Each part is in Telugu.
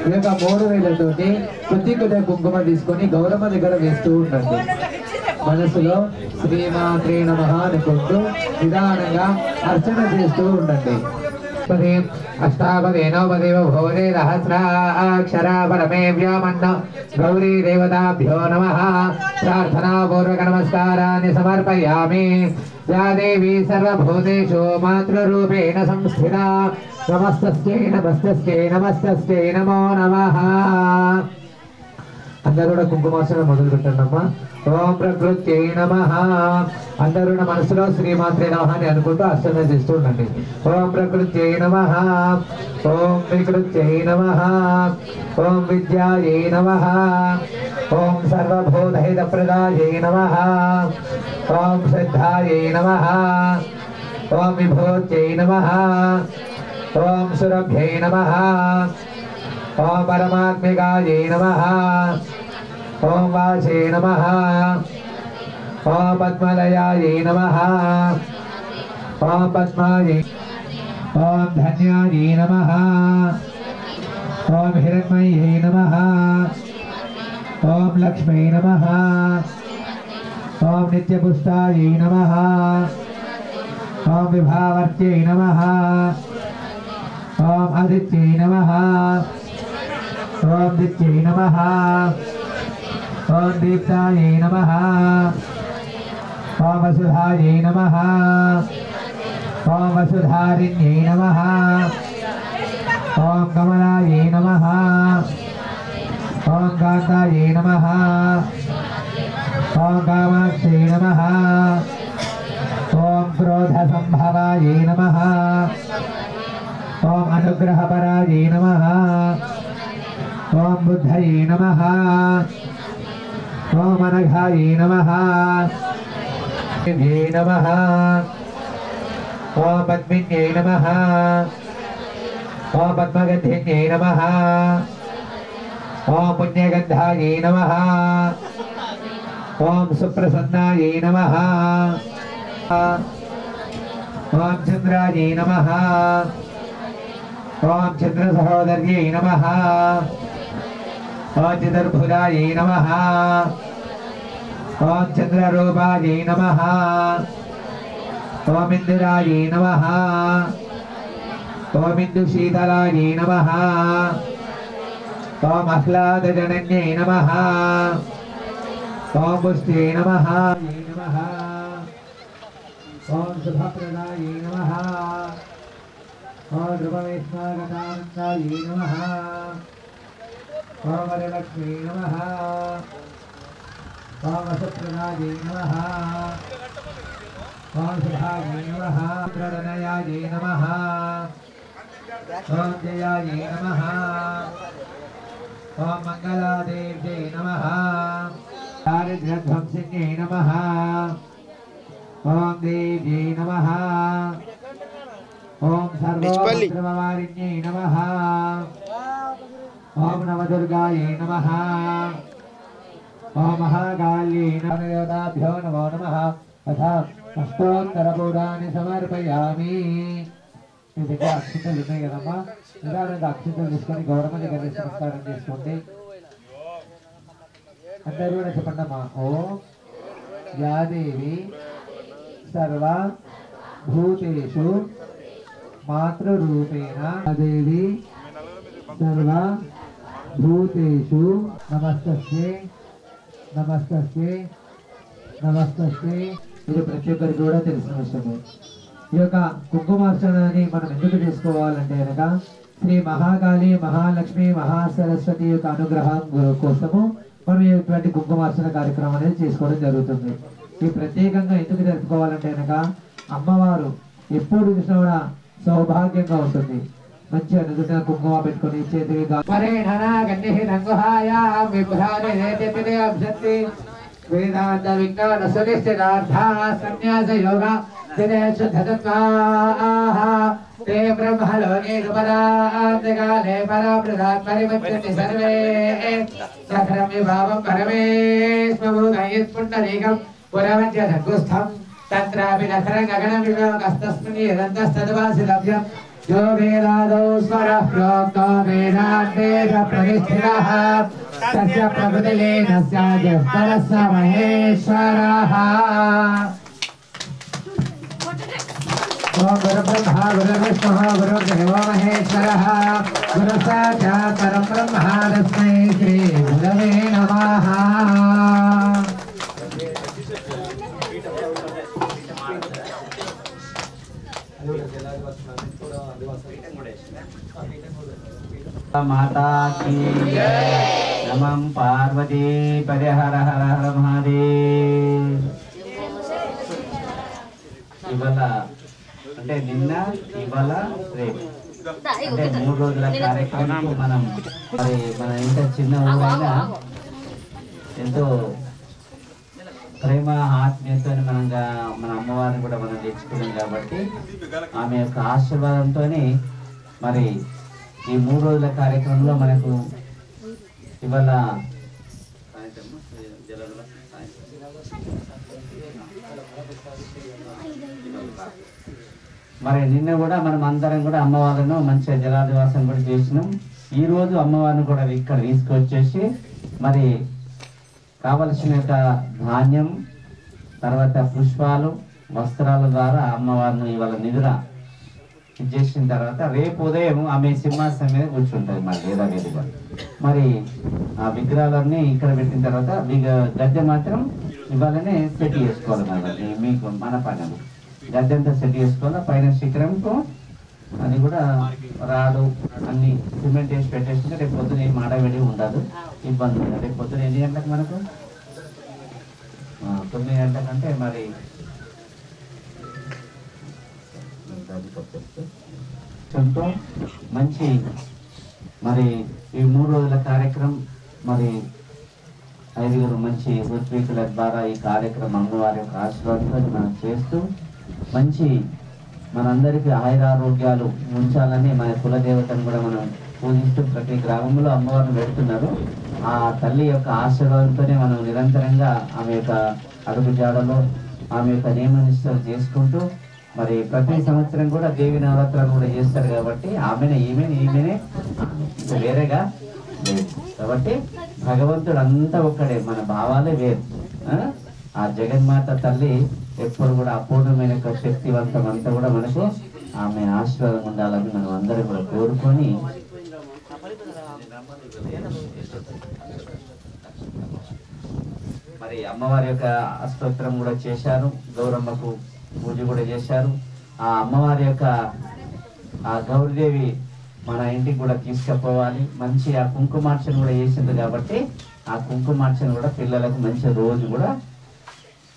ఈ యొక్క 3 వేలతోటి కొద్దిగా కుంకుమ తీసుకొని గౌరమ్మ దగ్గర వేస్తూ ఉండండి. మనసులో శ్రీమాత్రే నమః అనుకుంటూ నిదానంగా అర్చన చేస్తూ ఉండండి. अष्टापदे नवदेव भोरे सहस्राक्षरा परमे व्योमन्न गौरी देवताभ्यो नमः प्रार्थना पूर्वक नमस्काराणि समर्पयामि। या देवी सर्वभूतेषु मातृरूपेण संस्थिता नमस्तस्यै नमस्तस्यै नमस्तस्यै नमो नमः। అందరూ కూడా కుంకుమార్చన మొదలు పెట్టండి అమ్మా. ఓం ప్రకృత్యై నమః. అందరూ మనసులో శ్రీమాత్రే నమః అని అనుకుంటూ అర్చన చేస్తూ ఉండండి. ఓం ప్రకృత్యై నమః, ఓం వికృత్యై నమః, ఓం విద్యాయై నమః, ఓం సర్వభూతహితప్రదాయై నమః, ఓం శ్రద్ధాయై నమః, ఓం విభూత్యై నమః, ఓం సురభ్యై నమః, ఓం పరమాత్మికాయై నమః, ఓం వాచే నమః, ఓం పద్మలయాయై నమః, ఓం పద్మాయై, ఓం ధన్యాయై నమః, ఓం హిరణ్మయై నమః, ఓం లక్ష్మీ నమః, ఓం నిత్యపుష్టాయై నమః, ఓం విభావర్త్యై నమః, ఓం ఆదిత్యై నమః, ఓం దిత్యై నమః, ఓం దీప్తాయై నమః, ఓం వసుధాయై నమః, ఓం వసుధారిణ్యై నమః, ఓం కమలాయై నమః, ఓం కాంతాయై నమః, ఓం కామాక్షై నమః, ఓం క్రోధ సంభవాయై నమః, ఓం అనుగ్రహపరాయై నమః, ఓం బుద్ధయే నమః, ఓం అనఘాయే నమః, నమః, ఓం పద్మిన్యై నమః, ఓం పద్మగంధిన్యై నమః, ఓం పుణ్యగంధాయై నమః, ఓం సుప్రసన్నాయై నమః, ఓం చంద్రాయై నమః, ఓం చంద్ర సహోదర్యై నమః, ఓం చతుర్భుజాయై నమః, ఓం చంద్రరూపాయై నమః, ఓం ఇందిరాయై నమః, ఓం ఇందుశీతలాయై నమః, ఓం ఆహ్లాదజనన్యై నమః, ఓం పుష్ట్యై నమః, ఓం శుభప్రదాయై నమః, ఓం ధ్రువవేశ్వరగతానందాయై నమః, ఓం వరలక్ష్మీ నమః, ఓం వసుప్రదాయై నమః, ఓం శుభాయై నమః, ప్రణయాయై నమః, ఓం జయాయై నమః, ఓం మంగళాదేవ్యై నమః, దారిద్ర్యధ్వంసిన్యై నమః, ఓం దేవ్యై నమః, ఓం సర్వోపద్రవవారిణ్యై నమః, ఓం నవదుర్గాయై నమః, ఓం మహాకాళ్యై నమః, నమో నమః. అథ అష్టోత్తరపురాణి సమర్పయామి. మీ దగ్గర అక్షింతలు ఉన్నాయి కదమ్మా, నిదానంగా అక్షింతలు తీసుకొని గౌరమ్మ దగ్గర నమస్కారం చేసుకోండి. అందరూ కూడా చెప్పండి అమ్మా. ఓం యాదేవి సర్వ భూతేషు మాతృరూపేణ దేవి సర్వ భూతేషు నమస్తస్యై నమస్తస్యై నమస్తస్యై. ఇది ప్రతి ఒక్కరికి కూడా తెలిసిన విషయమే. ఈ యొక్క కుంకుమార్చనని మనం ఎందుకు చేసుకోవాలంటే కనుక శ్రీ మహాకాళి మహాలక్ష్మి మహాసరస్వతి యొక్క అనుగ్రహం కోసము మనం ఇటువంటి కుంకుమార్చన కార్యక్రమం అనేది చేసుకోవడం జరుగుతుంది. ఈ ప్రత్యేకంగా ఎందుకు జరుపుకోవాలంటే కనుక అమ్మవారు ఎప్పుడు చూసినా కూడా సౌభాగ్యంగా ఉంటుంది. మంచిగా నుదుట కుంకుమ పెట్టుకొని చేతికి వేదాంత విజ్ఞాన సునిశ్చితార్థ సన్యాస యోగ ते ब्रह्मलोके सुपदान्तकाले परामृतात् परिमुच्यन्ते सर्वे सखरं विभावं परमेश्वरभूतयस्पुण्डरीकं पुरवञ्च सद्गुस्थं तत्रापि नखरं गगनं विभागस्तस्मिन् यदन्तस्तद्वासि लभ्यं यो वेदादौ स्वरः प्रोक्तो वेदान्तेन प्रतिष्ठितः तस्य प्रकृतिलीन स्यादिस्वरस्य महेश्वरः। ओम गुरुब्रह्मा गुरुर्विष्णुः गुरुर्देवो महेश्वरः गुरुसाक्षात् परब्रह्म तस्मै श्री गुरवे नमः। माता की नमः पार्वती पदे हर हर हर महादेव। ఇవాళ అంటే నిన్న ఇవాళ రేపు అంటే 3 రోజుల కార్యక్రమం మనం మరి మన ఇంత చిన్న ఊరైనా ఎంతో ప్రేమ ఆత్మీయతతో మన అమ్మవారిని కూడా మనం తెచ్చుకున్నాం కాబట్టి ఆమె యొక్క ఆశీర్వాదంతో మరి ఈ 3 రోజుల కార్యక్రమంలో మనకు ఇవాళ మరి నిన్న కూడా మనం అందరం కూడా అమ్మవారిను మంచిగా జలాదివాసం కూడా చేసినాం. ఈ రోజు అమ్మవారిని కూడా ఇక్కడ తీసుకొచ్చేసి మరి కావలసిన ధాన్యం తర్వాత పుష్పాలు వస్త్రాల ద్వారా అమ్మవారిని ఇవాళ నిద్ర చేసిన తర్వాత రేపు ఉదయం ఆమె సింహాసనం మీద కూర్చుంటుంది మరి యథావిధిగా. మరి ఆ విగ్రహాలన్నీ ఇక్కడ పెట్టిన తర్వాత గద్దె మాత్రం ఇవాళనే సెట్ చేసుకోవాలి. మరి మీకు మన పని గద్దె అంతా సెట్ చేసుకోవాలి. పైన శిఖరంతో అది కూడా రాడు అన్ని సిమెంట్ వేసి పెట్టేసుకుంటే రేపు పొద్దున ఏం ఆడవేడి ఉండదు, ఇబ్బంది ఉండదు. రేపు పొద్దున ఎన్ని గంటలకు మనకు 9 గంటలకంటే మరి మంచి మరి ఈ 3 రోజుల కార్యక్రమం మరి 5 మంచి ఋత్వికుల ద్వారా ఈ కార్యక్రమం అమ్మవారి యొక్క ఆశీర్వాదంతో మనం చేస్తూ మంచి మనందరికీ ఆయురారోగ్యాలు ఉంచాలని మన కులదేవతను కూడా మనం పూజిస్తూ ప్రతి గ్రామంలో అమ్మవారిని పెడుతున్నారు. ఆ తల్లి యొక్క ఆశీర్వాదంతోనే మనం నిరంతరంగా ఆమె యొక్క అడుగు జాడలో ఆమె యొక్క నియమనిష్టలు చేసుకుంటూ మరి ప్రతి సంవత్సరం కూడా దేవి నవరాత్రులు కూడా చేస్తారు కాబట్టి ఈమెనే వేరేగా లేదు కాబట్టి భగవంతుడు అంతా ఒక్కడే, మన భావాలే వేరు. ఆ జగన్మాత తల్లి ఎప్పుడు కూడా అపూర్ణమైన శక్తివంతం అంతా కూడా మనకు ఆమె ఆశీర్వాదం ఉండాలని మనం అందరం కూడా కోరుకొని మరి అమ్మవారి యొక్క అష్టోత్తరం కూడా చేశారు. గౌరమ్మకు పూజ కూడా చేశారు. ఆ అమ్మవారి యొక్క ఆ గౌరీదేవి మన ఇంటికి కూడా తీసుకుపోవాలి. మంచి ఆ కుంకుమార్చన కూడా చేసింది కాబట్టి ఆ కుంకుమార్చన కూడా పిల్లలకు మంచి రోజు కూడా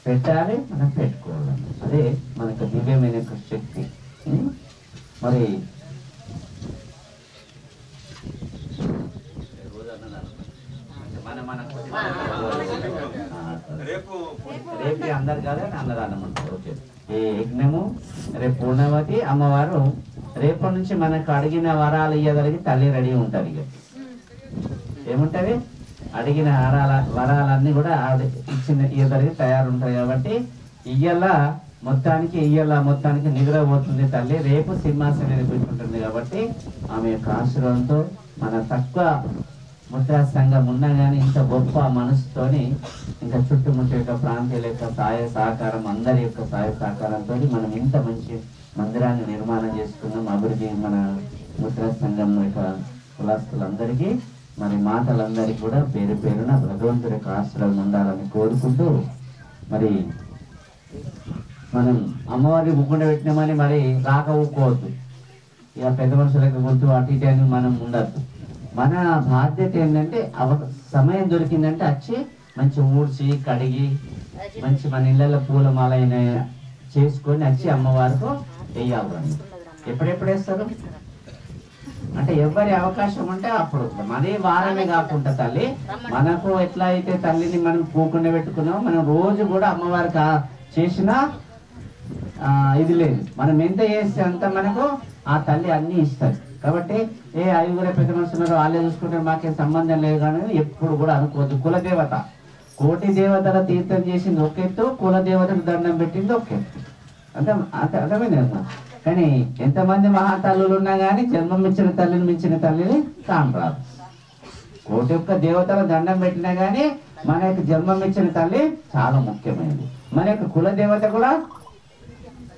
పెట్టాలి, మనం పెట్టుకోవాలి. అదే మనకు దివ్యమైన శక్తి. మరి రేపు అందరు కాదు అన్నదానం అంటారు. ఓకే, ఈ యజ్ఞము రేపు పూర్ణవతి అమ్మవారు రేపటి నుంచి మనకు అడిగిన వరాలు ఇయ్యగలిగి తల్లి రెడీ ఉంటుంది. ఇక ఏముంటది అడిగిన వరాలన్నీ కూడా ఇయ్యగలిగి తయారుంటాయి కాబట్టి ఇయ్యాల మొత్తానికి నిద్రపోతుంది తల్లి. రేపు సింహాసనం మీద కూర్చుంటుంది కాబట్టి ఆమె యొక్క ఆశీర్వాదంతో మన తక్కువ ముద్రా సంఘం ఉన్నా కానీ ఇంత గొప్ప మనసుతోని ఇంకా చుట్టుముట్టు యొక్క ప్రాంతాల యొక్క సహాయ సహకారం అందరి యొక్క సహాయ సహకారంతో మనం ఇంత మంచి మందిరాన్ని నిర్మాణం చేసుకున్నాం. అభివృద్ధి మన ముద్రా సంఘం యొక్క కులస్తులందరికీ మరి మాటలందరికీ కూడా పేరు పేరున భగవంతుడి యొక్క ఆశ్రయం ఉండాలని కోరుకుంటూ మరి మనం అమ్మవారిని ఊకుండా పెట్టినామని మరి రాక ఊకోవద్దు. ఇక పెద్ద మనుషులకు గుర్తు అటు ఇటు అని మనం ఉండద్దు. మన బాధ్యత ఏంటంటే సమయం దొరికిందంటే వచ్చి మంచి ఊడ్చి కడిగి మంచి మన ఇళ్ళల్లో పూలమాలైన చేసుకొని వచ్చి అమ్మవారికి వెయ్యాలి. ఎప్పుడెప్పుడు వేస్తారు అంటే ఎవరి అవకాశం ఉంటే అప్పుడు. మరీ వారమే కాకుండా తల్లి మనకు ఎట్లా అయితే తల్లిని మనం పూకుండా పెట్టుకున్నామో మనం రోజు కూడా అమ్మవారికి చేసినా ఇది లేదు. మనం ఎంత చేస్తే అంత మనకు ఆ తల్లి అన్ని ఇస్తుంది. కాబట్టి 5 పెద్ద మనుషులు వాళ్ళే చూసుకుంటే మాకేం సంబంధం లేదు కానీ ఎప్పుడు కూడా అనుకోవద్దు. కులదేవత కోటి దేవతల తీర్థం చేసింది ఒక ఎత్తు, కులదేవతకు దండం పెట్టింది ఒక ఎత్తు. అంటే అర్థమైంది కదా. కానీ ఎంతమంది మహాతల్లులు ఉన్నా కానీ జన్మం ఇచ్చిన తల్లిని మించిన తల్లిని కానరాదు. కోటి యొక్క దేవతల దండం పెట్టినా కానీ మన యొక్క జన్మం ఇచ్చిన తల్లి చాలా ముఖ్యమైనది. మన యొక్క కుల దేవత కూడా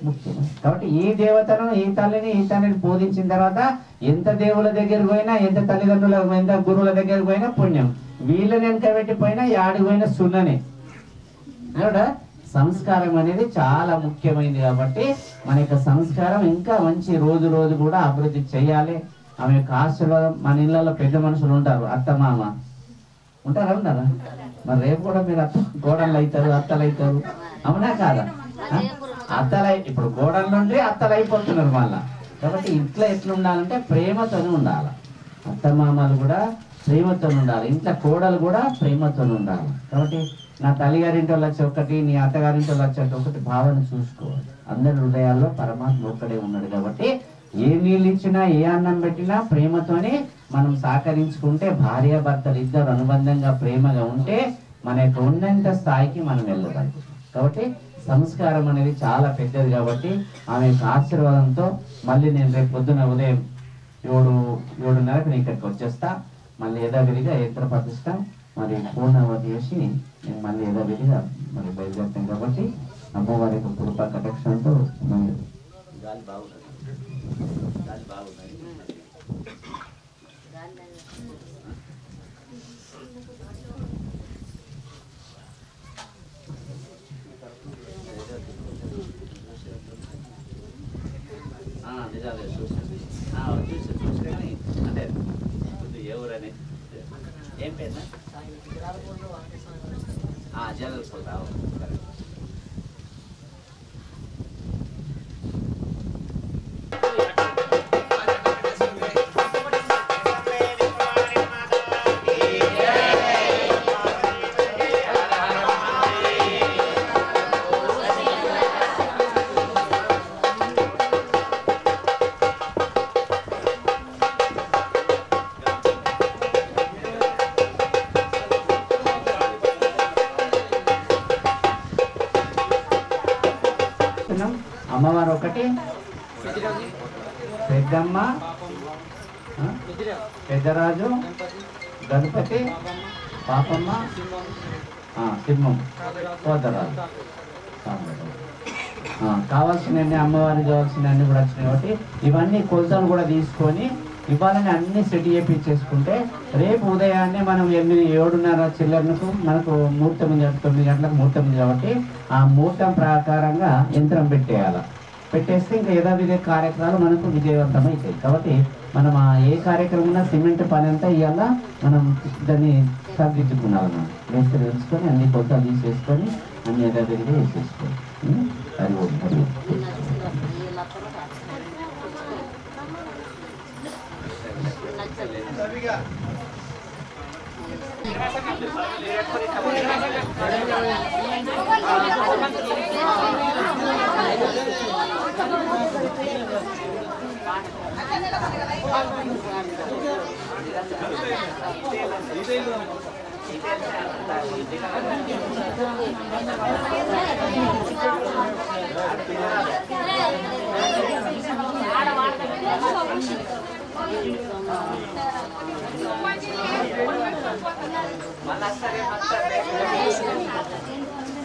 ముఖ్యమైనది. కాబట్టి ఈ దేవతను ఈ తల్లిని పూజించిన తర్వాత ఎంత దేవుల దగ్గరికి పోయినా, ఎంత తల్లిదండ్రుల ఎంత గురువుల దగ్గరికి పోయినా పుణ్యం. వీళ్ళని వెనక పెట్టిపోయినా యాడికి పోయినా సున్ననే. సంస్కారం అనేది చాలా ముఖ్యమైనది. కాబట్టి మన యొక్క సంస్కారం ఇంకా మంచి రోజు రోజు కూడా అభివృద్ధి చేయాలి. ఆమె యొక్క ఆశీర్వాదం. మన ఇళ్లలో పెద్ద మనుషులు ఉంటారు, అత్త మామ ఉంటారా? మరి రేపు కూడా మీరు గోడలు అవుతారు, అత్తలు అవుతారు, అవునా కాదా? ఇప్పుడు గోడల నుండి అత్తలు అయిపోతున్నారు మళ్ళా. కాబట్టి ఇంట్లో ఎట్లా ఉండాలంటే ప్రేమతోనే ఉండాలి. అత్త మామలు కూడా ప్రేమతో ఉండాలి, ఇంట్లో కోడలు కూడా ప్రేమతో ఉండాలి. కాబట్టి నా తల్లిగారింటి వాళ్ళు వచ్చి ఒకటి, నీ అత్తగారింటి వాళ్ళు వచ్చి ఒకటి భావన చూసుకోవాలి. అందరి హృదయాల్లో పరమాత్మ ఒక్కడే ఉన్నాడు. కాబట్టి ఏ నీళ్ళు ఇచ్చినా, ఏ అన్నం పెట్టినా ప్రేమతోనే మనం సహకరించుకుంటే, భార్యాభర్తలు ఇద్దరు అనుబంధంగా ప్రేమగా ఉంటే మన యొక్క ఉన్నంత స్థాయికి మనం వెళ్ళగలుగుతాం. కాబట్టి సంస్కారం అనేది చాలా పెద్దది. కాబట్టి ఆమె యొక్క ఆశీర్వాదంతో మళ్ళీ నేను రేపు పొద్దున ఉదయం 7:30కి నేను ఇక్కడికి వచ్చేస్తా. మళ్ళీ యథావిధిగా యంత్ర ప్రతిష్ట మరి పూర్ణావతి చేసి నేను మళ్ళీ యథావిధిగా మరి బయలుదేరుతాను. కాబట్టి అమ్మవారి యొక్క కృపా కటాక్షంతో మరి గాలి బాగుంది. చూసి అంటే ఎవరని ఏం పేరు జనరల్ పోతావు. అమ్మవారు ఒకటి, పెద్దమ్మ, పెద్దరాజు, గణపతి, పాపమ్మ, సింహం, సోదరాజు. కావాల్సిన అమ్మవారికి కావాల్సిన అన్ని కూడా వచ్చినాయి. కాబట్టి ఇవన్నీ కొలతలు కూడా తీసుకొని ఇవ్వాలని అన్ని సెట్ చేయించేసుకుంటే రేపు ఉదయాన్నే మనం 7:30 చిల్లరకు మనకు ముహూర్తం 9 గంటలకు ముహూర్తం ఉంది. కాబట్టి ఆ ముహూర్తం ప్రకారంగా యంత్రం పెట్టేయాలి. పెట్టేస్తే ఇంకా యథావిధి కార్యక్రమాలు మనకు విజయవంతం అవుతాయి. కాబట్టి మనం ఏ కార్యక్రమం ఉన్నా సిమెంట్ పని అంతా ఇవాళ మనం దాన్ని సరిదిద్దుకున్నాం. మేస్త్రి తెలుసుకొని అన్ని కొలతలు తీసేసుకొని అన్ని యథావిధిగా వేసేసుకోవాలి. అది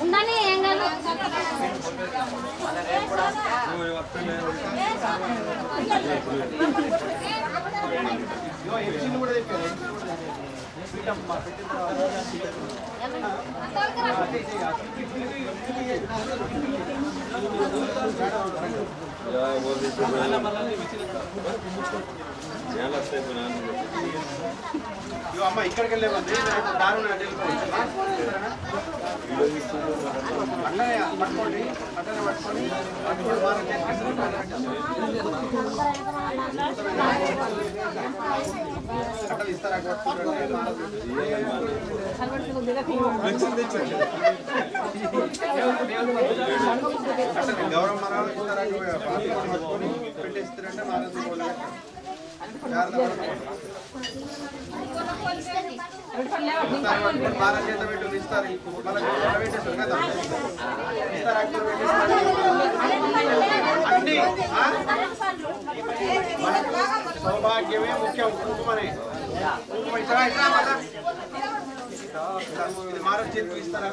ఉందని ఏం కాదు. అమ్మ ఇక్కడికి వెళ్ళేమంది దారుణ అట్లనే పట్టుకోండి, అట్లనే పట్టుకొని అట్లా ఇస్తారా? గౌరవ మరాలు ఇస్తారా? పట్టుకొని పెట్టేస్తారంటే మారేది బాల చేత పెట్టి ఇస్తారు అన్ని సౌభాగ్యమే ముఖ్యం కుంకుమనే కుంకుమ ఇస్తారా ఇది మార చేతికి ఇస్తారా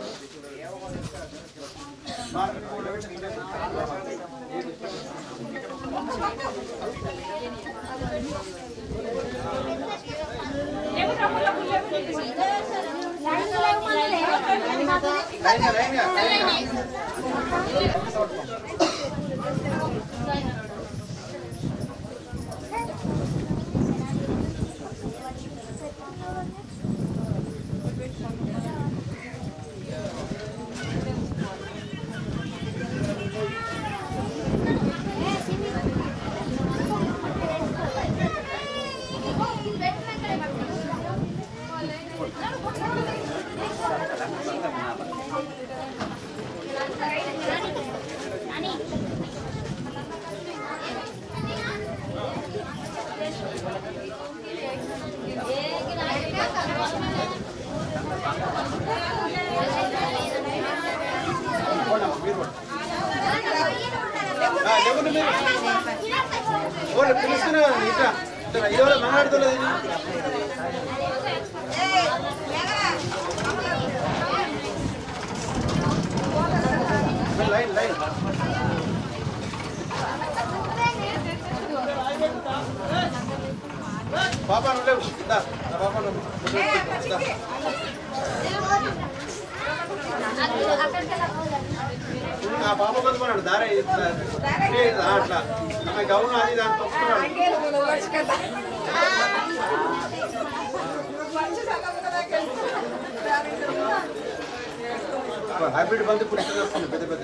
Papa no levo, dá, Papa no. ఆ పాప కొనుక్కున్నాడు దారే అట్లా ఆమె గౌను అది దాన్ని తొక్కున్నాడు హైబ్రిడ్ బంతి పూలు ఎక్కడ వస్తుంది పెద్ద పెద్ద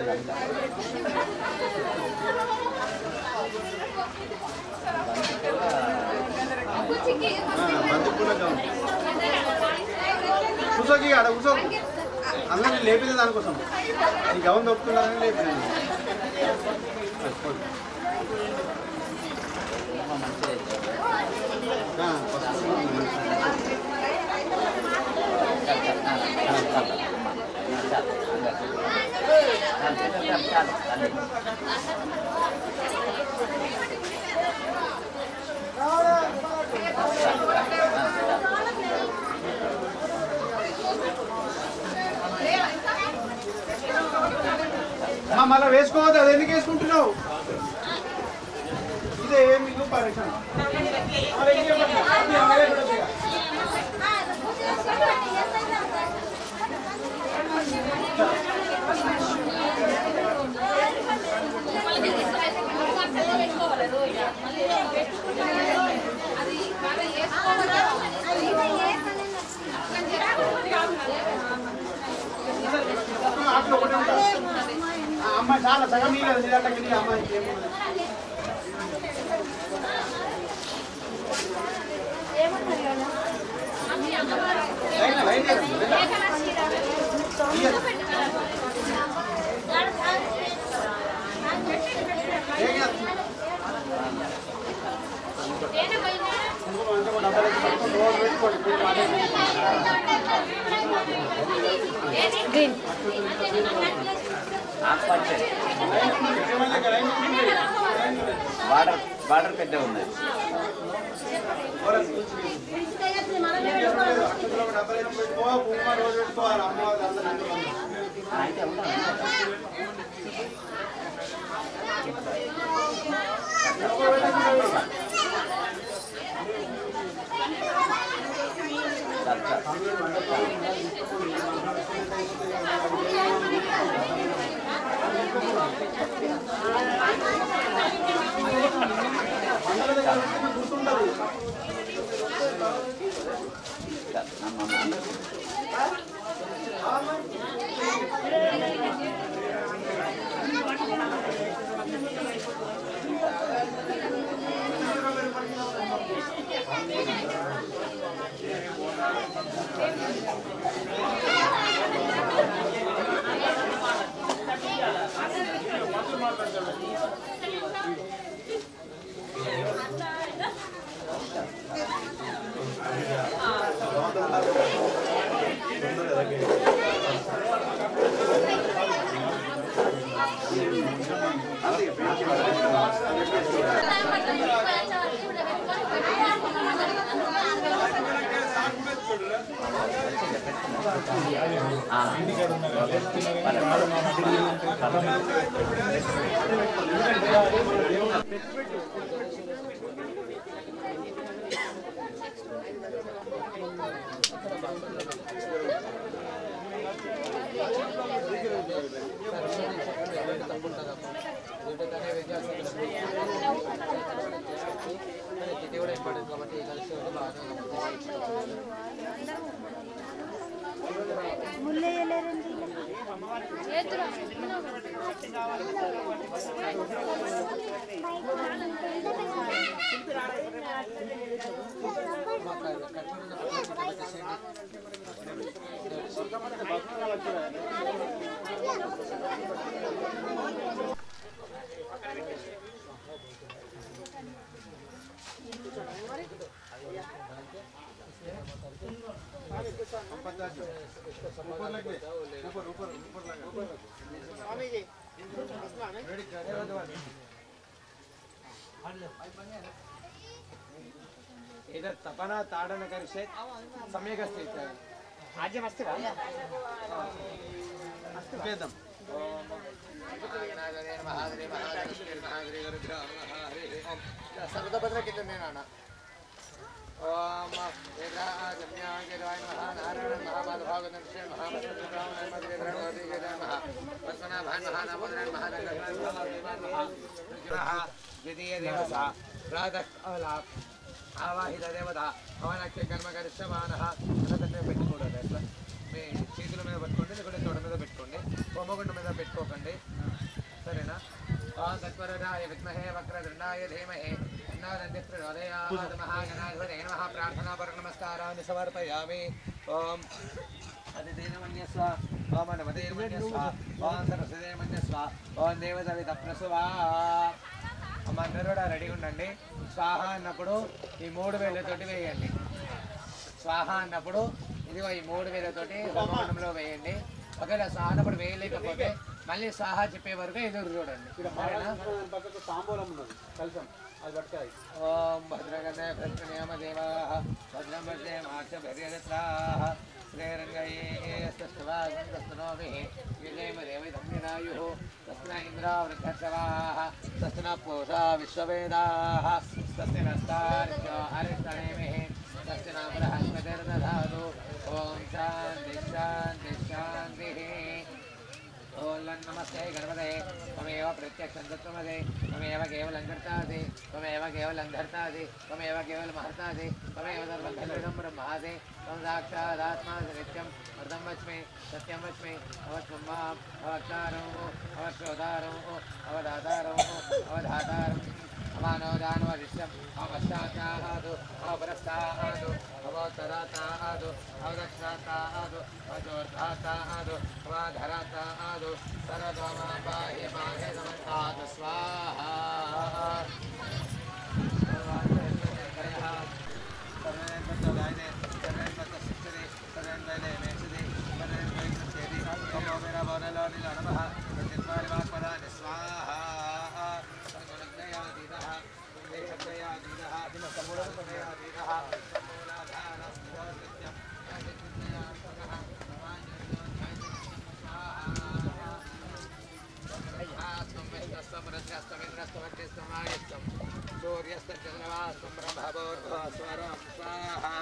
బంతి పూల గౌను కూర్చోకి ఆడ కూర్చో అందరినీ లేపింది దానికోసం ఈ గౌన్ దొక్కుతున్నారని లేపినాను మళ్ళీ వేసుకోవద్దు అది ఎందుకు వేసుకుంటున్నావు ఇదే మీకు పరీక్ష అమ్మాయి చాలా సగం నీళ్ళు అమ్మాయికి బార్డర్ పెద్ద ఉంది एतत् तपना ताडनकर्षे सम्यक् अस्ति आज्यमस्ति वा अस्तु वेदं सर्वभद्र कितनेन ओम वेदाजम्याजराय नमः नारायण महाभागवतं श्री महामंत्रप्रावणमदिग्रहणोदिग्रहणः वसना भान महानमोदरन महानगरः यदि देवता प्रातः अवलाप ఆవాహిత దేవత అవనక్ష కర్మ గరిష్టమానః అన్నదన్నే పెట్టుకోండి అట్లా మీ చేతుల మీద పట్టుకోండి లేకుంటే తొడ మీద పెట్టుకోండి హోమగుండ మీద పెట్టుకోకండి సరేనా ఓం తత్వరాయ విద్మహే వక్రతుండాయ ధీమహి తన్నో ప్రచోదయాత్ మహాగణాధిపతయే నమః ప్రార్థనాపూర్వక నమస్కారాన్ని సమర్పయామి ఓం అతిథేనమన్యస్వ ఓం నమదేనమన్యస్వ ఓం సరస్వతేనమన్యస్వ ఓం దేవసవిత ప్రసవా అమ్మ అందరూ కూడా రెడీగా ఉండండి స్వాహ అన్నప్పుడు ఈ 3 వేళ్ళతోటి వేయండి స్వాహ అన్నప్పుడు ఇదిగో ఈ 3 వేళ్ళతోటి హోమగుండంలో వేయండి ఒకవేళ స్వాహ అన్నప్పుడు వేయలేకపోతే మళ్ళీ స్వాహ చెప్పే వరకు ఎదురు చూడండి ఓం భద్రగణే భద్రనియమ దేవా భద్రం భద్రే మాక్షభర్యదత్రాః శ్రేరంగయేస్తస్వాగంతస్తనోభిః యుజయమదేవైధమ్యనాయుః తస్న ఇంద్రావృద్ధర్షవాः తస్న పూషా విశ్వవేదాः తస్య నస్తార్క్యో అరిష్టనేమిః తస్య నామృహస్పతిర్దధాతు ఓం శాంతి శాంతి శాంతిః ओं नमस्ते गणपते त्वमेव प्रत्यक्षं तत्त्वमसि त्वमेव केवलं कर्तासि त्वमेव केवलं धर्तासि त्वमेव केवलं महर्तासि त्वमेव सर्वखण्डितं ब्रह्मासि त्वं साक्षादात्मासि नित्यं वरदं वच्मि सत्यं वच्मि अवत्वं माम् अवक्तारं अवश्रोतारं अवदातारं अवधातारम् अमानोदानवरिष्यम् अवश्चाचादु अपरस्तादु अवोत्तरातादु अवदक्षातादु अजोर्धातादु अवाधरातादु सर्वतोमां पाहि पाहि समन्तात् स्वाहा सूर्यस्तचन्द्रवास्तं ब्रह्मभूर्भुवस्वरं स्वाहा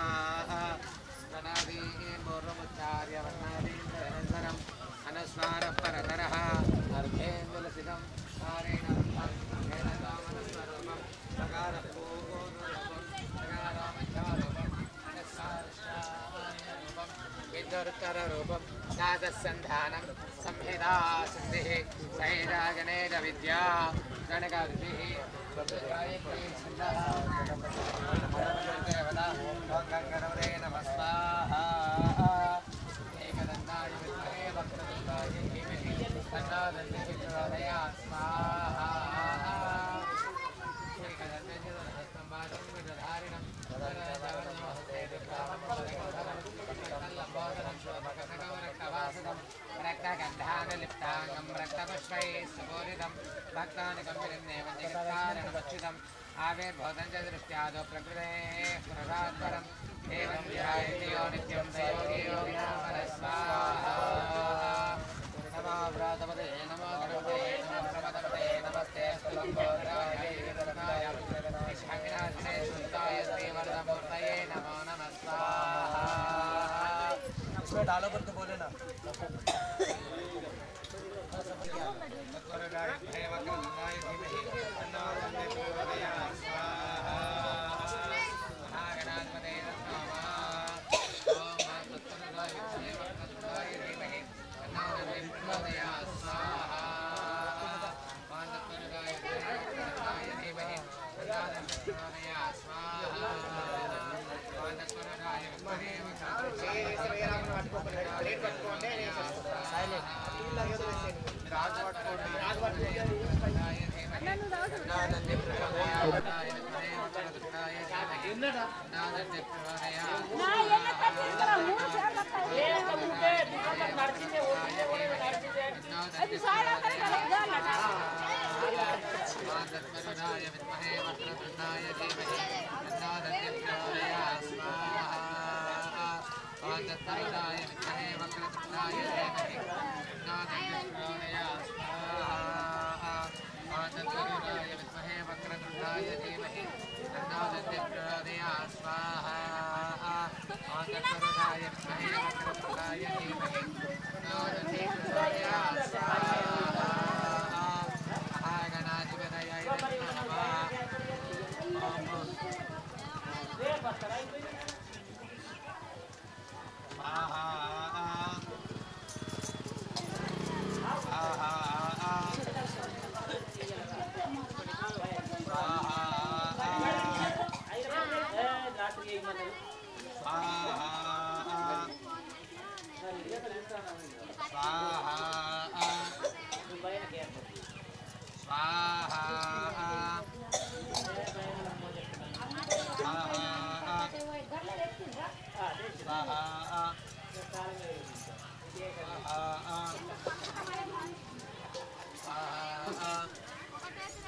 गणादीर्मुच्चार्य वर्णादीन्दरनन्तरम् अनुस्वारः परतरः अर्धेन्दुलसितं सारेण हेणकामनस्वरूपं सकारः पूर्णरूपं सकारामध्यारूपम् अनुस्वारश्चारूपं विद्युत्तररूपं नादसन्धानं संहिता सिद्धिः सहिता गणेशविद्या गणकविद्धिः गणपते नमः स्वाहा एकदन्ताय विद्महे वक्रतुण्डाय धीमहि तन्नो दन्तिः प्रचोदयात् स्वाहा एकदन्तजलहस्तं वाचं विदधारिणं तदनमस्ते दिक्पावनं शोभकसकवरं भक्तानि कम्पिनिन्नेव जगत्कारणमच्युतम् आविर्भवतं च दृष्ट्यादौ प्रकृतेः पुररात्परम् एवं ध्यायति यो नित्यं स योगी योगिनां स्वाहा नमो व्रतपते नमो गणपते नमो प्रमदपते नमस्ते स्तुलम्बोदराय विदर्भाय विष्णुविनाशिने शुद्धाय श्रीवरदमूर्तये नमो नमः स्वाहा। इसमें डालो पर तो बोले ना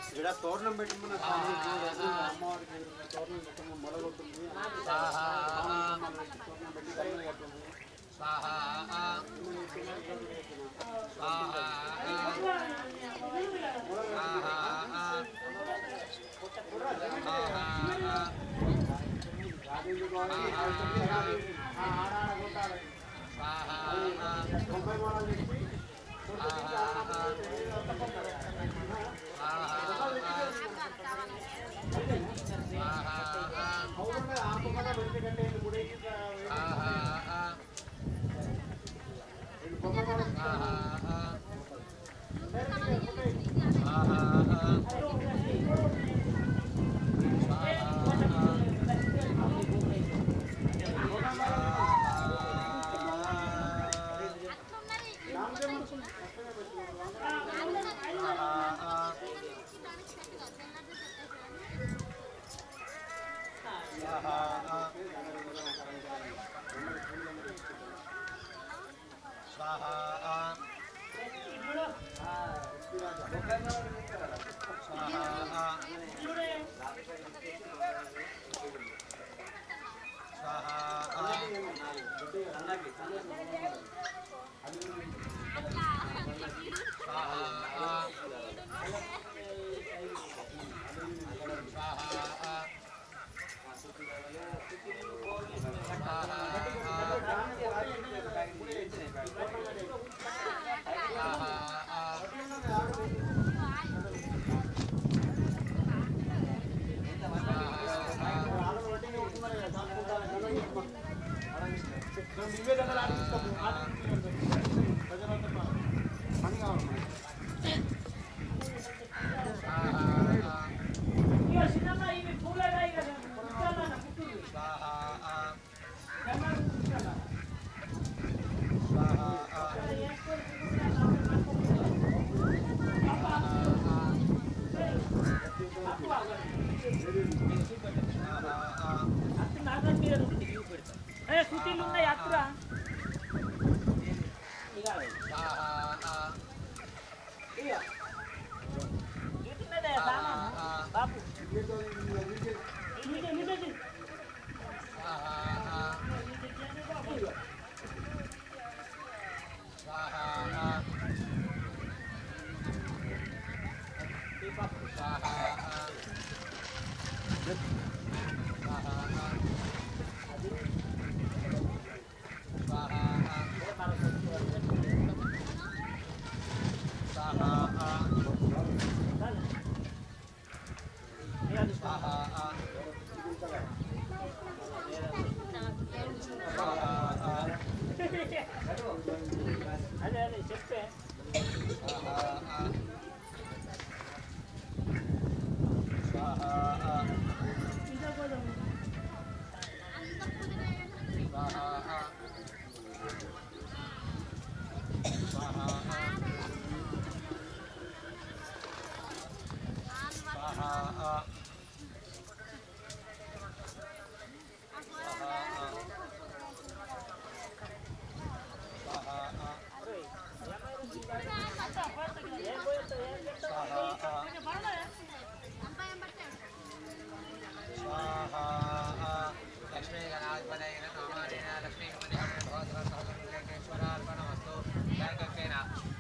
ఇక్కడ తోరణం పెట్టుకున్న అమ్మవారికి తోరణం పెట్టము మొదలవుతుంది తోరణం పెట్టి దండలు కట్టుంది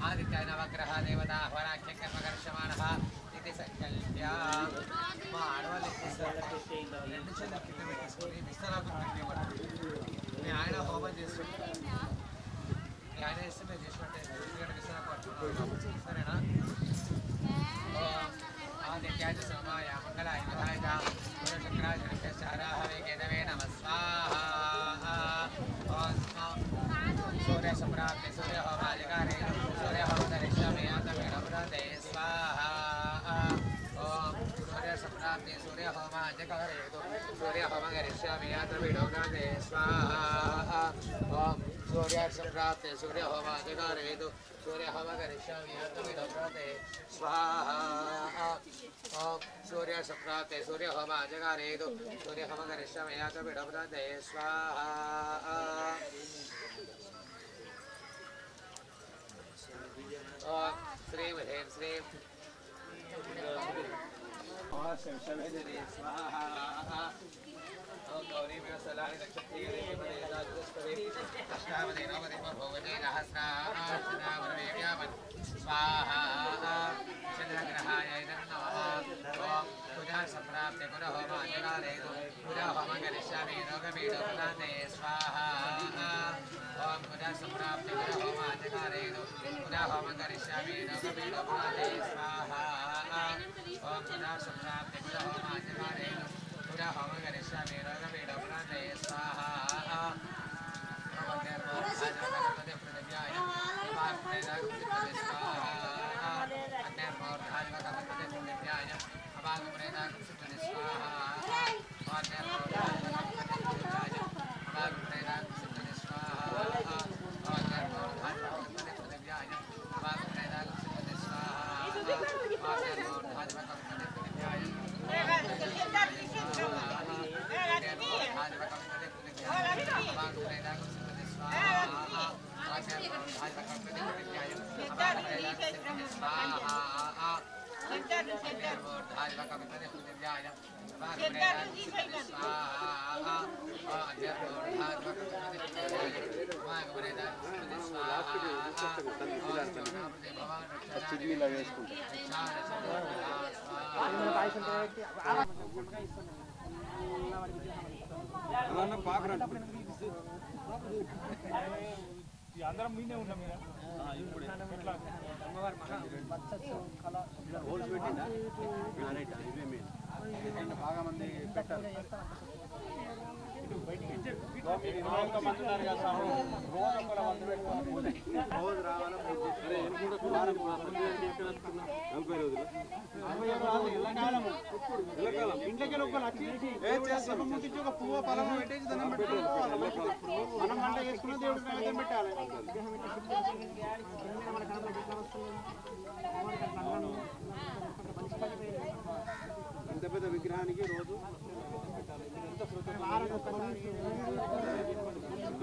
ఆదిత్యాయ నవగ్రహ దేవత హోరాఖ్య కర్మకర్షమాణః ఇది సంకల్ప్య మా ఆడవాళ్ళు రెండు చేతులు కింద పెట్టేసుకొని విస్తరాకు మీ ఆయన హోమం చేస్తుంటే మీ ఆయన చేస్తే మేము చేసినట్టే ఎందుకంటే విస్తరాకు పట్టుకున్నాం సరేనా ఆదిత్యాయ సోమాయ మంగళాయ బుధాయ చక్రాయ చక్రాయ కేతవే నమః స్వాహా सूर्य सम्राप्ते सूर्य होमाधिकारे सूर्य होमदरिष्यामि यातमेणव्रते स्वाहा ओम सूर्य सम्राप्ते सूर्य होमाधिकारे सूर्य होमदरिष्यामि यातमेणव्रते स्वाहा ओम सूर्य सम्राप्ते सूर्य होमाधिकारे सूर्य होमदरिष्यामि यातमेणव्रते स्वाहा ओम सूर्य सम्राप्ते सूर्य होमाधिकारे सूर्य होमदरिष्यामि यातमेणव्रते स्वाहा ओम श्रीं ह्रीं श्रीं शवेदने स्वाहा ओम गौरी सलाहि नक्षत्रे अष्टावधि नवधि भोवते सहस्रावरवेव्यामन् स्वाहा चंद्रग्रहाय नमः ओम पूजा संप्राप्ते पुनः होम करिष्यामि रोगपीडोपदाते स्वाहा ओम पूजा संप्राप्ते पुनः होम करिष्यामि रोगपीडोपदाते स्वाहा ओम पूजा संप्राप्ते पुनः होम करिष्यामि रोगपीडोपदाते स्वाहा అందరం మీనే ఉన్నాం ఇప్పుడు అమ్మవారి హోల్స్ పెట్టిందా ఇవే మెయిన్ బాగా మంది పెట్టారు రోజు రావాలి ఇంట్లోకి వచ్చి ఒక పువ్వు పొలము పెట్టేసి దండం పెట్టుకోవాలి మనం వంట చేసుకున్న దేవుడికి నైవేద్యం పెట్టాలి పెద్ద పెద్ద విగ్రహానికి రోజు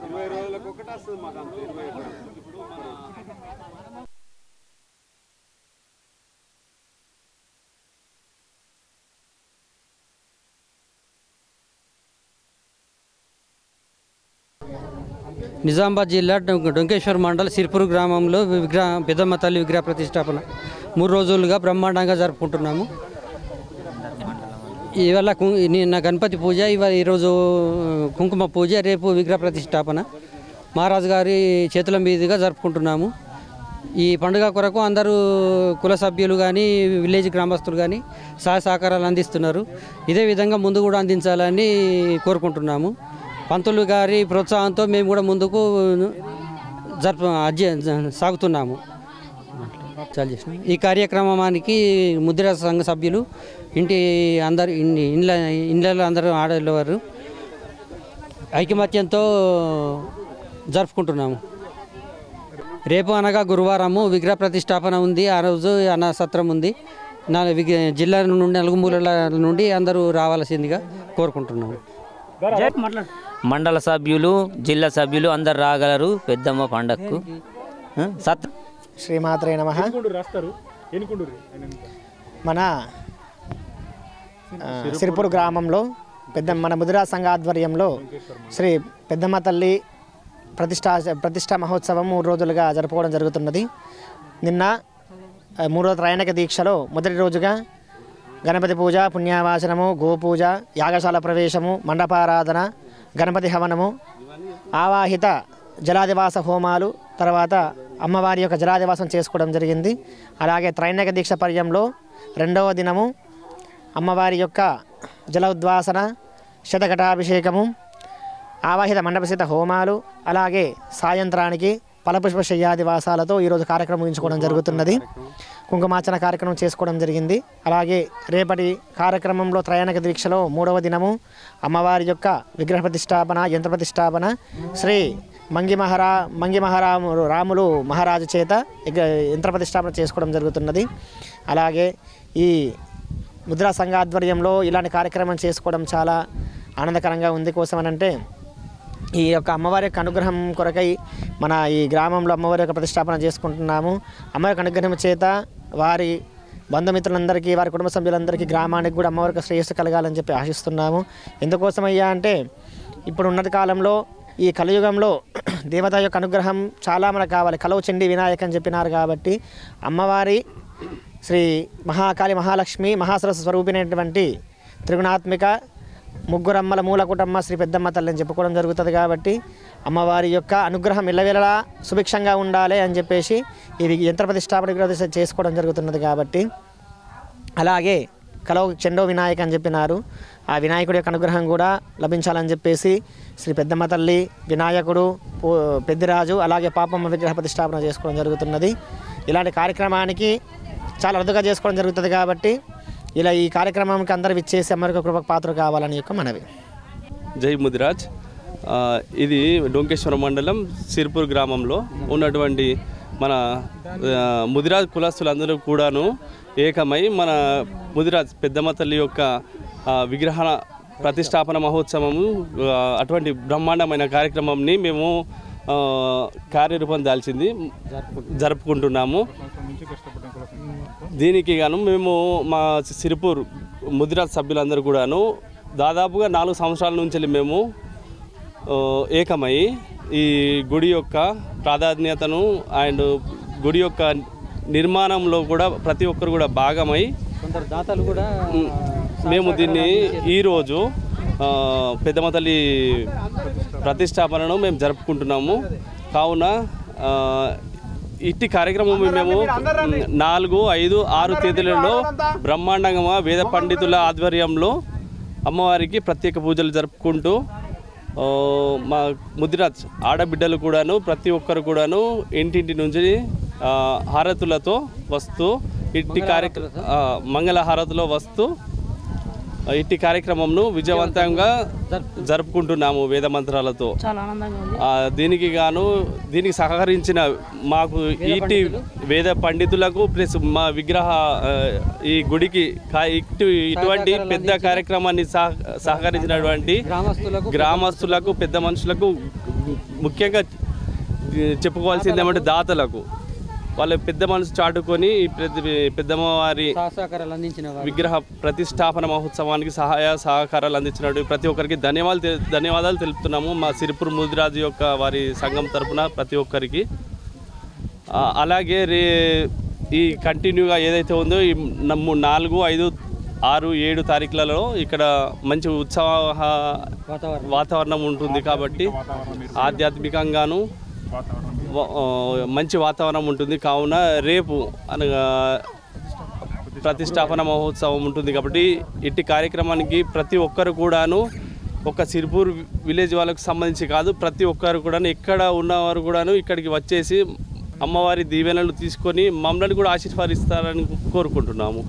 20 రోజులకు ఒకటి వస్తుంది మాకు అంత 20 ఇప్పుడు మన నిజామాబాద్ జిల్లా డొంకేశ్వర్ మండల్ సిర్పూర్ గ్రామంలో పెద్దమ్మ తల్లి విగ్రహ ప్రతిష్టాపన 3 రోజులుగా బ్రహ్మాండంగా జరుపుకుంటున్నాము. ఇవాళ నిన్న గణపతి పూజ, ఈరోజు కుంకుమ పూజ, రేపు విగ్రహ ప్రతిష్టాపన మహారాజు గారి చేతుల మీదుగా జరుపుకుంటున్నాము. ఈ పండుగ కొరకు అందరూ కుల సభ్యులు కానీ విలేజ్ గ్రామస్తులు కానీ సహాయ సహకారాలు అందిస్తున్నారు. ఇదే విధంగా ముందు కూడా అందించాలని కోరుకుంటున్నాము. పంతులు గారి ప్రోత్సాహంతో మేము కూడా ముందుకు సాగుతున్నాము. ఈ కార్యక్రమానికి ముద్రా సంఘ సభ్యులు ఇండ్లలో అందరూ ఆడవారు ఐకమత్యంతో జరుపుకుంటున్నాము. రేపు అనగా గురువారము విగ్రహ ప్రతిష్టాపన ఉంది. ఆ రోజు అన్నసత్రం ఉంది. జిల్లా నుండి 4 మూలల నుండి అందరూ రావాల్సిందిగా కోరుకుంటున్నాము. మండల సభ్యులు, జిల్లా సభ్యులు అందరు రాగలరు పెద్దమ్మ పండగకు. శ్రీమాత్రే నమః. మన సిరిపూర్ గ్రామంలో మన ముదిరా సంఘ ఆధ్వర్యంలో శ్రీ పెద్దమ్మ తల్లి ప్రతిష్టా మహోత్సవం 3 రోజులుగా జరుపుకోవడం జరుగుతున్నది. నిన్న 3వ త్రైనిక దీక్షలో మొదటి రోజుగా గణపతి పూజ, పుణ్యవాచనము, గోపూజ, యాగశాల ప్రవేశము, మండపారాధన, గణపతి హవనము, ఆవాహిత జలాదివాస హోమాలు, తర్వాత అమ్మవారి యొక్క జలాదివాసం చేసుకోవడం జరిగింది. అలాగే త్రైనిక దీక్ష పర్యంలో 2వ దినము అమ్మవారి యొక్క జల ఉద్వాసన, శతఘటాభిషేకము, ఆవాహిత మండపసిత హోమాలు, అలాగే సాయంత్రానికి ఫలపుష్ప శయ్యాదివాసాలతో ఈరోజు కార్యక్రమం ముగించుకోవడం జరుగుతున్నది. కుంకుమార్చన కార్యక్రమం చేసుకోవడం జరిగింది. అలాగే రేపటి కార్యక్రమంలో త్రైనిక దీక్షలో 3వ దినము అమ్మవారి యొక్క విగ్రహ ప్రతిష్టాపన, యంత్ర ప్రతిష్టాపన శ్రీ రాములు మహారాజు చేత యంత్ర ప్రతిష్టాపన చేసుకోవడం జరుగుతున్నది. అలాగే ఈ ముద్రా సంఘ ఆధ్వర్యంలో ఇలాంటి కార్యక్రమం చేసుకోవడం చాలా ఆనందకరంగా ఉంది. కోసమనంటే ఈ యొక్క అమ్మవారి యొక్క అనుగ్రహం కొరకై మన ఈ గ్రామంలో అమ్మవారి యొక్క ప్రతిష్టాపన చేసుకుంటున్నాము. అమ్మవారి యొక్క అనుగ్రహం చేత వారి బంధుమిత్రులందరికీ, వారి కుటుంబ సభ్యులందరికీ, గ్రామానికి కూడా అమ్మవారి యొక్క శ్రేయస్సు కలగాలని చెప్పి ఆశిస్తున్నాము. ఎందుకోసమయ్యా అంటే ఇప్పుడు ఉన్నత కాలంలో ఈ కలియుగంలో దేవత యొక్క అనుగ్రహం చాలా మనకు కావాలి. కలవు చండి వినాయక అని చెప్పినారు. కాబట్టి అమ్మవారి శ్రీ మహాకాళి, మహాలక్ష్మి, మహాసరస్వతి స్వరూపినటువంటి త్రిగుణాత్మిక ముగ్గురమ్మల మూల కుటుంబ శ్రీ పెద్దమ్మ తల్లి అని చెప్పుకోవడం జరుగుతుంది. కాబట్టి అమ్మవారి యొక్క అనుగ్రహం ఇళ్ళవేళలా సుభిక్షంగా ఉండాలి అని చెప్పేసి ఇది యంత్ర ప్రతిష్టాపన చేసుకోవడం జరుగుతున్నది. కాబట్టి అలాగే కలవు చెండో వినాయక అని చెప్పినారు. ఆ వినాయకుడి యొక్క అనుగ్రహం కూడా లభించాలని చెప్పేసి శ్రీ పెద్దమ్మ తల్లి, వినాయకుడు, పెద్దిరాజు, అలాగే పాపమ్మ విగ్రహ ప్రతిష్టాపన చేసుకోవడం జరుగుతున్నది. ఇలాంటి కార్యక్రమానికి చాలా అరుదుగా చేసుకోవడం జరుగుతుంది. కాబట్టి ఇలా ఈ కార్యక్రమానికి అందరూ విచ్చేసి అమ్మవారికి కృపకు పాత్ర కావాలని యొక్క మనవి. జై ముదిరాజ్. ఇది డొంకేశ్వర మండలం సిర్పూర్ గ్రామంలో ఉన్నటువంటి మన ముదిరాజ్ కులస్తులందరూ కూడాను ఏకమై మన ముదిరాజ్ పెద్దమ్మ తల్లి యొక్క విగ్రహ ప్రతిష్టాపన మహోత్సవము అటువంటి బ్రహ్మాండమైన కార్యక్రమంని మేము కార్యరూపం దాల్చింది జరుపుకుంటున్నాము. దీనికి గాను మేము మా సిరిపూర్ ముదిరాజ్ సభ్యులందరూ కూడాను దాదాపుగా 4 సంవత్సరాల నుంచి మేము ఏకమై ఈ గుడి యొక్క ప్రాధాన్యతను అండ్ గుడి యొక్క నిర్మాణంలో కూడా ప్రతి ఒక్కరు కూడా భాగమై దాతలు కూడా మేము దీన్ని ఈరోజు పెద్దమ్మ తల్లి ప్రతిష్టాపనను మేము జరుపుకుంటున్నాము. కావున ఇట్టి కార్యక్రమం మేము 4, 5, 6 తేదీలలో బ్రహ్మాండంగా వేద పండితుల ఆధ్వర్యంలో అమ్మవారికి ప్రత్యేక పూజలు జరుపుకుంటూ మా ముదిరాజ్ ఆడబిడ్డలు కూడాను ప్రతి ఒక్కరు కూడాను ఇంటింటి నుంచి హారతులతో వస్తూ ఇట్టి మంగళ హారతులో వస్తూ ఇట్టి కార్యక్రమంను విజయవంతంగా జరుపుకుంటున్నాము వేద మంత్రాలతో. దీనికి సహకరించిన మాకు ఇట్టి వేద పండితులకు ప్లస్ మా విగ్రహ ఈ గుడికి ఇటువంటి పెద్ద కార్యక్రమాన్ని సహకరించినటువంటి గ్రామస్తులకు, పెద్ద మనుషులకు, ముఖ్యంగా చెప్పుకోవాల్సింది ఏమంటే దాతలకు వాళ్ళ పెద్ద మనసు చాటుకొని పెద్దమ్మవారి సహకారాలు అందించిన విగ్రహ ప్రతిష్టాపన మహోత్సవానికి సహాయ సహకారాలు అందించినట్టు ప్రతి ఒక్కరికి ధన్యవాదాలు తెలుపుతున్నాము మా సిరిపూర్ ముదిరాజు యొక్క వారి సంఘం తరపున ప్రతి ఒక్కరికి. అలాగే ఈ కంటిన్యూగా ఏదైతే ఉందో ఈ 4, 5, 6, 7 తారీఖులలో ఇక్కడ మంచి ఉత్సాహ వాతావరణం ఉంటుంది కాబట్టి ఆధ్యాత్మికంగాను మంచి వాతావరణం ఉంటుంది. కావున రేపు అనగా ప్రతిష్టాపన మహోత్సవం ఉంటుంది కాబట్టి ఇట్టి కార్యక్రమానికి ప్రతి ఒక్కరు కూడాను ఒక సిరిపూర్ విలేజ్ వాళ్ళకు సంబంధించి కాదు, ప్రతి ఒక్కరు కూడా ఎక్కడ ఉన్నవారు కూడాను ఇక్కడికి వచ్చేసి అమ్మవారి దీవెనలు తీసుకొని మమ్మల్ని కూడా ఆశీర్వదిస్తారని కోరుకుంటున్నాము.